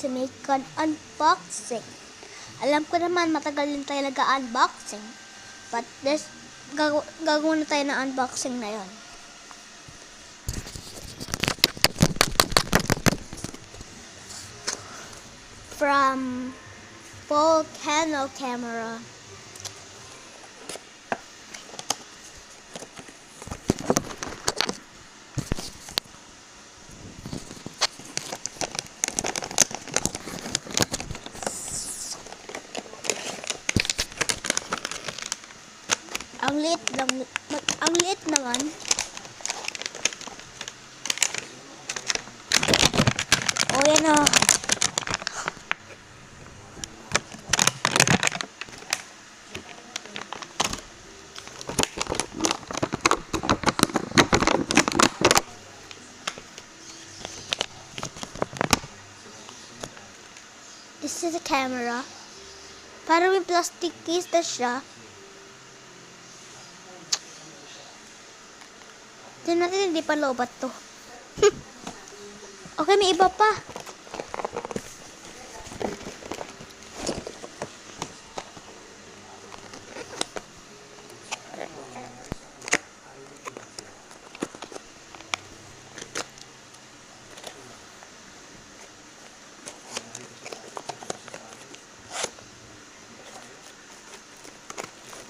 to make an unboxing. Alam ko naman matagal din tayo nag-unboxing. But gagawin na tayo ng unboxing na yon. From Volcano Camera. Ang liit naman. Oh, yan o. This is a camera. Parang may plastic case na siya. Tignan natin, hindi pa lobat to. Okay, may iba pa.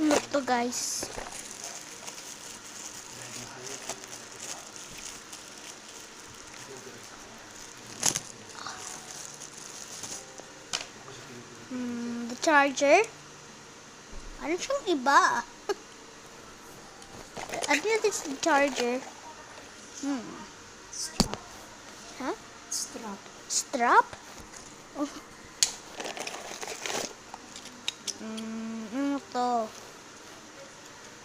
Look to, guys. The charger. Ano siyang iba? Ano natin sa charger? Strap. Huh? Strap. Strap? Oh. Ano to?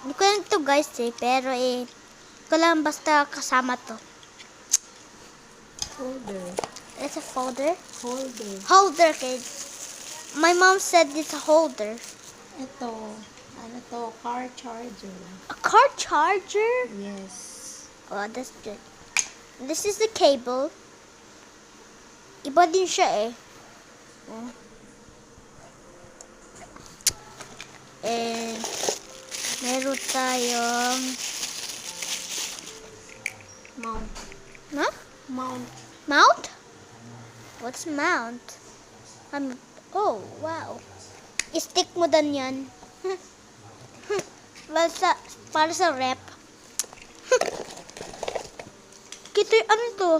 Hindi ko lang to, guys, pero ko lang basta kasama to. Holder. It's a folder? Holder. Holder, kid. My mom said it's a holder. Ito. Ano to? Car charger. A car charger? Yes. Oh, that's good. This is the cable. Iba din siya eh. And meron tayong Mount. huh? Mount. Mount? What's mount? Oh, wow. I-stick mo dan yan. Para sa rep. Kito, ano to?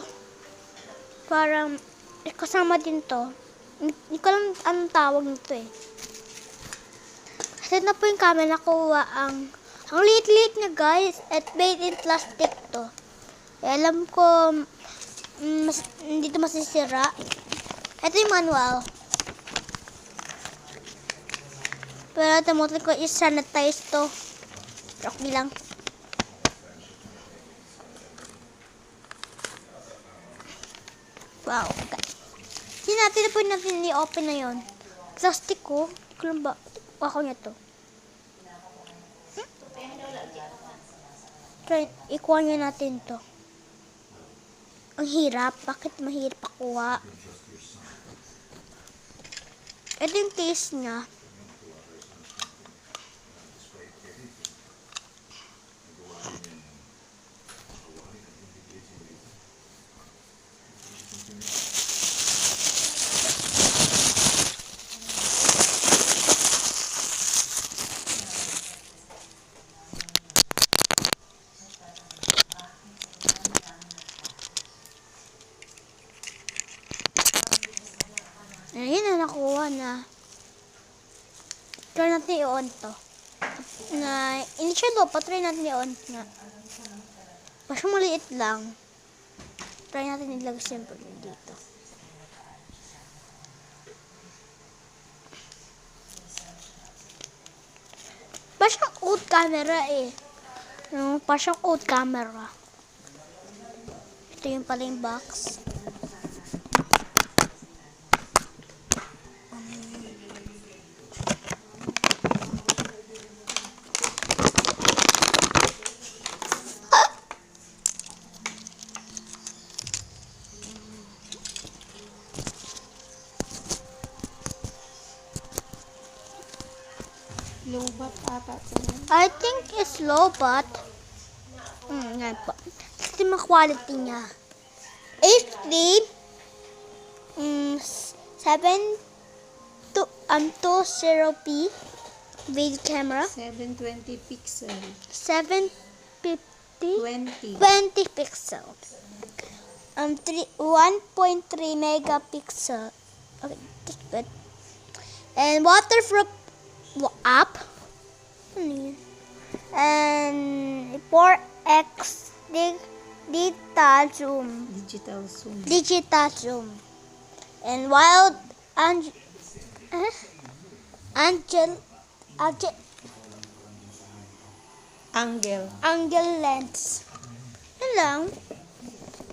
Parang, kasama din to. Hindi ko lang anong tawag nito eh. Kasi na po yung camera, nakuha ang liit-liit niya, guys. At made in plastic to. Alam ko, hindi to masisira. Ito yung manual. Pero tamutin ko i-sanitize to. Okay lang. Wow. Okay. Hindi natin i-open na yun. Plastic ko. Hindi ko lang ba. Ako niya to. Try, ikuha niya natin to. Ang hirap. Bakit mahirap pakuha? Ito yung case niya. Ayun na, nakuha na. Try natin i-on to. Hindi siya do, try natin i-on nga. Basta maliit lang. Try natin ilagay simple dito. Basta old camera eh. Basta old camera. Ito yung pala yung box. Lobat ata ito. I think it's low, but yan po. Ito yung quality niya. HD 720p video camera. 720 pixel. 750 20. 20 pixels. 1.3 megapixel. Okay, that's good. And waterproof app. And 4x digital zoom. Digital zoom. Digital zoom. And wild angle lens. Yan lang.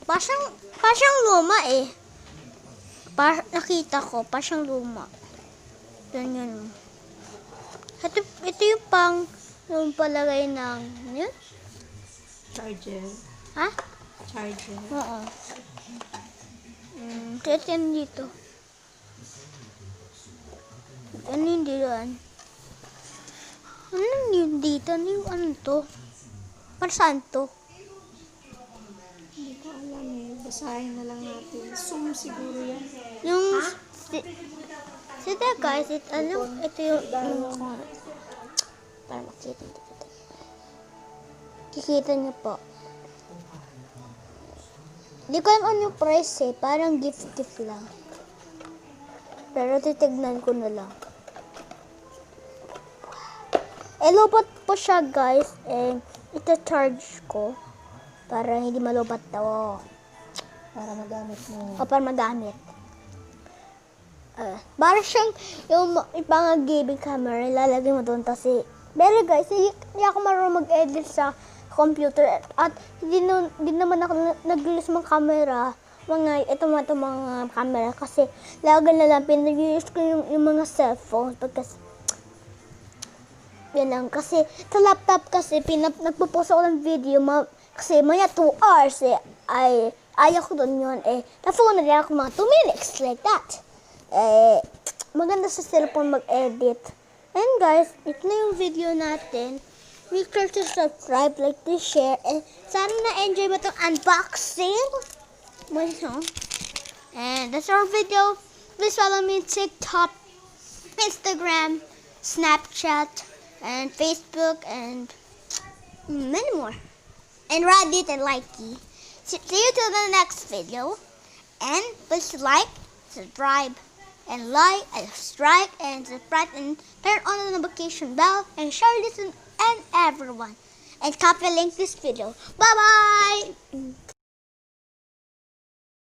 Pasyang luma eh. Nakita ko, pasyang luma. Ganyan. Ito yung yung palagay ng, yun? Charger. Ha? Charger. Oo. Kaya yan dito. Ano yung dito? Ano yung dito? Ano yung ano to? Para saan to? Hindi ko alam eh. Basahin na lang natin. Zoom siguro yan. Yung... Sige guys, ito yung... Para makita nyo. Kikita nyo po. Hindi ko alam ano yung price eh. Parang gift lang. Pero titignan ko na lang. Lobat po siya guys. And ita-charge ko. Para hindi malubat daw. Para magamit mo. O para magamit. Para siyang yung pang gaming camera. Ilalagay mo doon kasi. Pero guys, hindi ako marunong mag-edit sa computer. At hindi naman ako nag-use ng camera. Ito mga camera. Kasi lagi na lang pinag-use ko yung mga cellphone. Yan lang. Kasi sa laptop kasi nagpo-post ako ng video. Kasi maya 2 hours eh. Ayaw ko doon yun eh. Tapos na rin ako mga 2 minutes like that. Maganda sa cellphone mag-edit. And guys, ito na yung video natin. Make sure to subscribe, like, to share. And sana na-enjoy mo itong unboxing. And that's our video. Please follow me on TikTok, Instagram, Snapchat, and Facebook, and many more. And Reddit and Likey. See you till the next video. And please like, subscribe, and like, and subscribe, and turn on the notification bell, and share this and everyone. And copy link this video. Bye bye.